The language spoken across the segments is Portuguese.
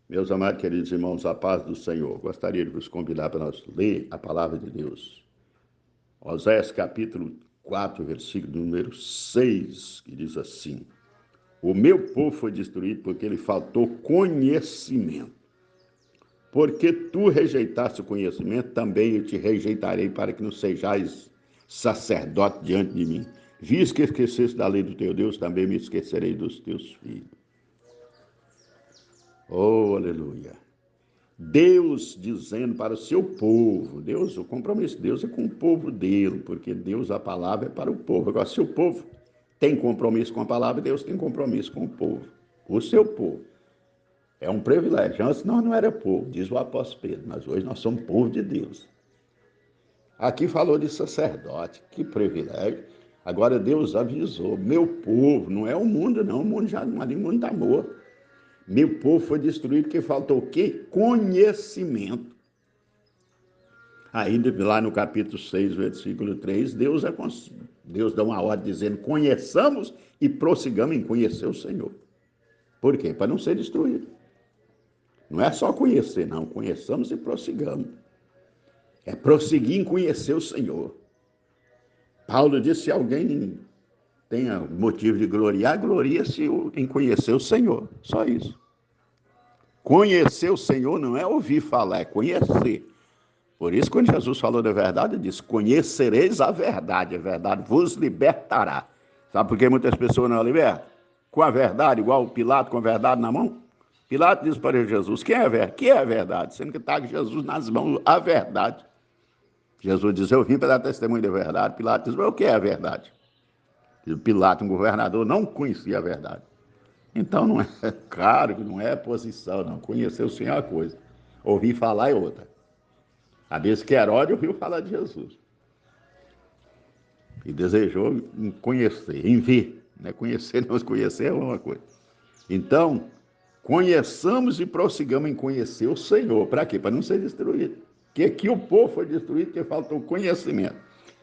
Meus amados queridos irmãos, a paz do Senhor. Gostaria de vos convidar para nós ler a palavra de Deus. Oséias capítulo 4, versículo número 6, que diz assim: O meu povo foi destruído porque lhe faltou conhecimento. Porque tu rejeitaste o conhecimento, também eu te rejeitarei para que não sejais sacerdote diante de mim. Visto que esqueceste da lei do teu Deus, também me esquecerei dos teus filhos. Oh, aleluia. Deus dizendo para o seu povo, Deus, o compromisso de Deus é com o povo dele, porque Deus, a palavra é para o povo. Agora, se o povo tem compromisso com a palavra, Deus tem compromisso com o povo, o seu povo. É um privilégio. Antes nós não era povo, diz o apóstolo Pedro, mas hoje nós somos povo de Deus. Aqui falou de sacerdote, que privilégio. Agora Deus avisou, meu povo, não é o mundo não, o mundo já não, o mundo está morto. Meu povo foi destruído porque faltou o quê? Conhecimento. Ainda lá no capítulo 6, versículo 3, Deus dá uma ordem dizendo: conheçamos e prossigamos em conhecer o Senhor. Por quê? Para não ser destruído. Não é só conhecer, não. Conheçamos e prossigamos. É prosseguir em conhecer o Senhor. Paulo disse: se alguém tenha motivo de gloriar, gloria-se em conhecer o Senhor. Só isso. Conhecer o Senhor não é ouvir falar, é conhecer. Por isso, quando Jesus falou da verdade, ele disse: conhecereis a verdade vos libertará. Sabe por que muitas pessoas não a libertam? Com a verdade, igual o Pilato com a verdade na mão? Pilato disse para Jesus: que é a verdade? Sendo que está com Jesus nas mãos a verdade. Jesus diz: eu vim para dar testemunho da verdade. Pilato diz: mas o que é a verdade? E Pilato, um governador, não conhecia a verdade. Então não é cargo, não é posição, não. Conhecer o Senhor é uma coisa, ouvir falar é outra. A vez que Herodes ouviu falar de Jesus e desejou conhecer, em ver, né? Conhecer, não conhecer é uma coisa. Então, conheçamos e prossigamos em conhecer o Senhor. Para quê? Para não ser destruído. Porque aqui o povo foi destruído porque faltou conhecimento.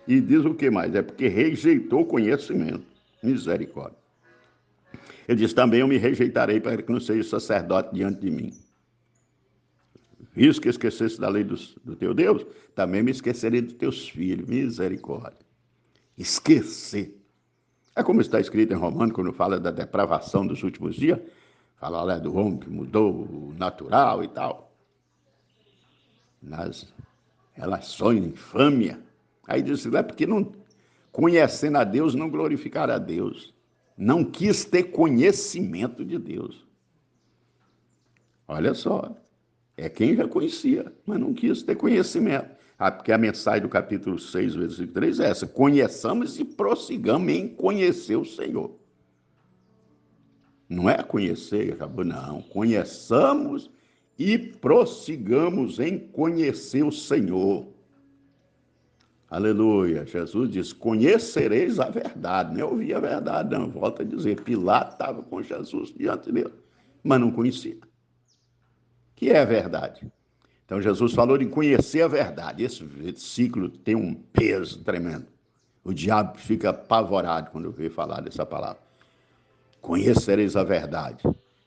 E diz o que mais? É porque rejeitou o conhecimento. Misericórdia. Ele diz: também eu me rejeitarei para que não seja sacerdote diante de mim. Visto que esquecesse da lei do teu Deus, também me esquecerei dos teus filhos. Misericórdia. Esquecer. É como está escrito em Romanos, quando fala da depravação dos últimos dias, fala lá do homem que mudou o natural e tal, nas relações, infâmia. Aí diz: é porque não, conhecendo a Deus, não glorificar a Deus. Não quis ter conhecimento de Deus. Olha só, é quem já conhecia, mas não quis ter conhecimento. Porque a mensagem do capítulo 6, versículo 3 é essa: conheçamos e prossigamos em conhecer o Senhor. Não é conhecer, acabou, não. Conheçamos e prossigamos em conhecer o Senhor. Aleluia. Jesus diz: conhecereis a verdade. Não ouvi a verdade, não. Volto a dizer: Pilato estava com Jesus diante dele, mas não conhecia. Que é a verdade? Então Jesus falou de conhecer a verdade. Esse versículo tem um peso tremendo. O diabo fica apavorado quando vê falar dessa palavra. Conhecereis a verdade.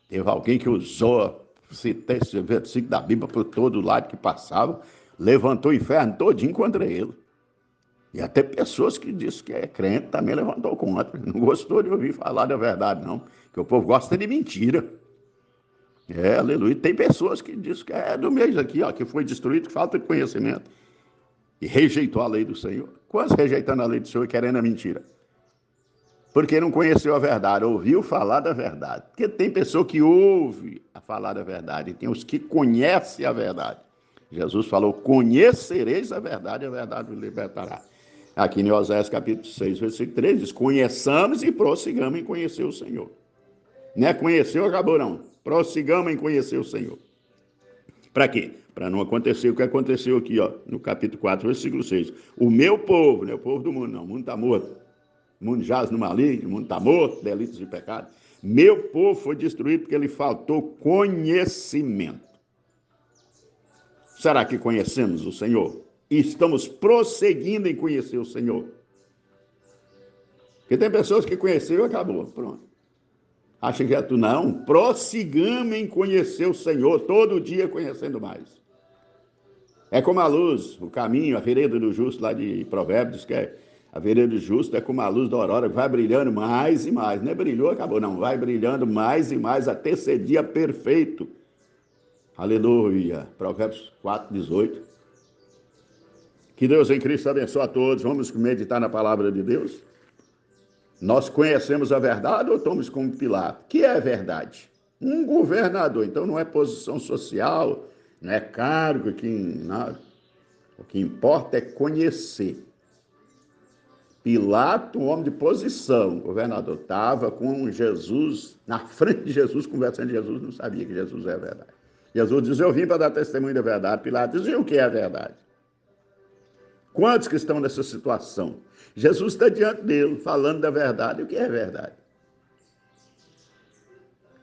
Teve alguém que usou esse versículo da Bíblia por todo lado que passava, levantou o inferno todinho contra ele. E até pessoas que dizem que é crente também levantou contra. Não gostou de ouvir falar da verdade, não. Porque o povo gosta de mentira. Aleluia. Tem pessoas que dizem que é do mês aqui, ó, que foi destruído por falta de conhecimento. E rejeitou a lei do Senhor. Quantos rejeitando a lei do Senhor e querendo a mentira? Porque não conheceu a verdade, ouviu falar da verdade. Porque tem pessoa que ouve a falar da verdade, e tem os que conhecem a verdade. Jesus falou: conhecereis a verdade vos libertará. Aqui em Oséias capítulo 6, versículo 3, diz: conheçamos e prossigamos em conhecer o Senhor. Não é conheceu, acabou não. Prossigamos em conhecer o Senhor. Para quê? Para não acontecer o que aconteceu aqui, ó, no capítulo 4, versículo 6. O meu povo, não é o povo do mundo, não, o mundo está morto. O mundo jaz no maligno, o mundo está morto, delitos e pecados. Meu povo foi destruído porque lhe faltou conhecimento. Será que conhecemos o Senhor? E estamos prosseguindo em conhecer o Senhor? Porque tem pessoas que conheceram e acabou, pronto. Acha que é tu? Não. Prossigamos em conhecer o Senhor, todo dia conhecendo mais. É como a luz, o caminho, a vereda do justo, lá de Provérbios, que é a vereda do justo é como a luz da aurora, que vai brilhando mais e mais. Não é brilhou, acabou, não. Vai brilhando mais e mais até ser dia perfeito. Aleluia. Provérbios 4:18. Que Deus em Cristo abençoe a todos. Vamos meditar na palavra de Deus. Nós conhecemos a verdade ou estamos como Pilato? Que é a verdade? Um governador. Então não é posição social, não é cargo, nada. O que importa é conhecer. Pilato, um homem de posição, governador, estava com Jesus, na frente de Jesus, conversando. Jesus não sabia que Jesus é a verdade. Jesus diz: eu vim para dar testemunho da verdade. Pilato diz: e o que é a verdade? Quantos que estão nessa situação? Jesus está diante dele, falando da verdade. O que é verdade?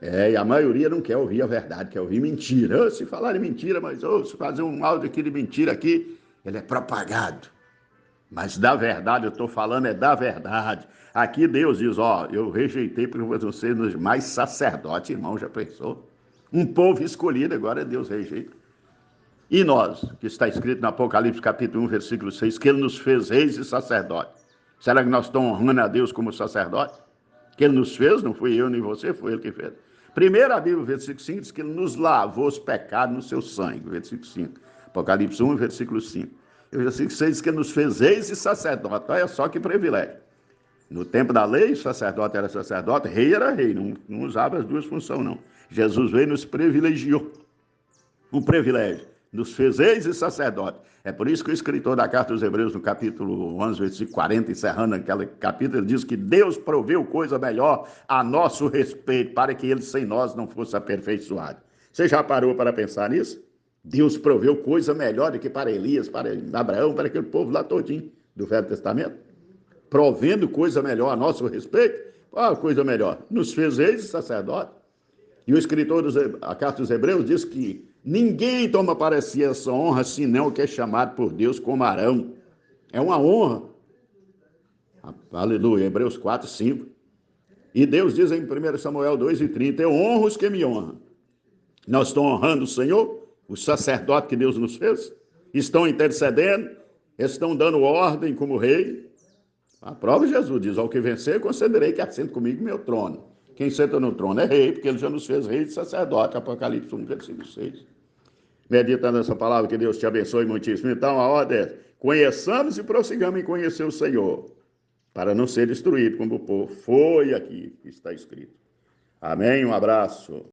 E a maioria não quer ouvir a verdade, quer ouvir mentira. Se falar de mentira, mas se fazer um áudio aqui de mentira aqui, ele é propagado. Mas da verdade, eu estou falando é da verdade. Aqui Deus diz: eu rejeitei por vocês mais sacerdote, irmão, já pensou? Um povo escolhido, agora Deus rejeita. E nós, que está escrito no Apocalipse capítulo 1, versículo 6, que ele nos fez reis e sacerdotes. Será que nós estamos honrando a Deus como sacerdote? Que ele nos fez, não fui eu nem você, foi ele que fez. Primeiro a Bíblia, versículo 5, diz que ele nos lavou os pecados no seu sangue, versículo 5. Apocalipse 1, versículo 5. E o versículo 6 diz que ele nos fez reis e sacerdotes. Olha só que privilégio. No tempo da lei, sacerdote era sacerdote, rei era rei, não usava as duas funções, não. Jesus veio e nos privilegiou. Um privilégio. Nos fez reis e sacerdotes. É por isso que o escritor da carta aos Hebreus, no capítulo 11, versículo 40, encerrando aquele capítulo, ele diz que Deus proveu coisa melhor a nosso respeito, para que ele sem nós não fosse aperfeiçoado. Você já parou para pensar nisso? Deus proveu coisa melhor do que para Elias, para Abraão, para aquele povo lá todinho do Velho Testamento? Provendo coisa melhor a nosso respeito? Qual coisa melhor? Nos fez reis e sacerdotes. E o escritor da carta dos Hebreus diz que ninguém toma para si essa honra, senão o que é chamado por Deus como Arão. É uma honra. Aleluia. Hebreus 4:5. E Deus diz em 1 Samuel 2:30, eu honro os que me honram. Nós estamos honrando o Senhor, o sacerdote que Deus nos fez, estão intercedendo, estão dando ordem como rei. A prova Jesus diz: ao que vencer, concederei que assente comigo meu trono. Quem senta no trono é rei, porque ele já nos fez rei e sacerdote. Apocalipse 1, versículo 6. Meditando essa palavra, que Deus te abençoe muitíssimo. Então, a ordem é: conheçamos e prossigamos em conhecer o Senhor, para não ser destruído como o povo foi aqui, está escrito. Amém? Um abraço.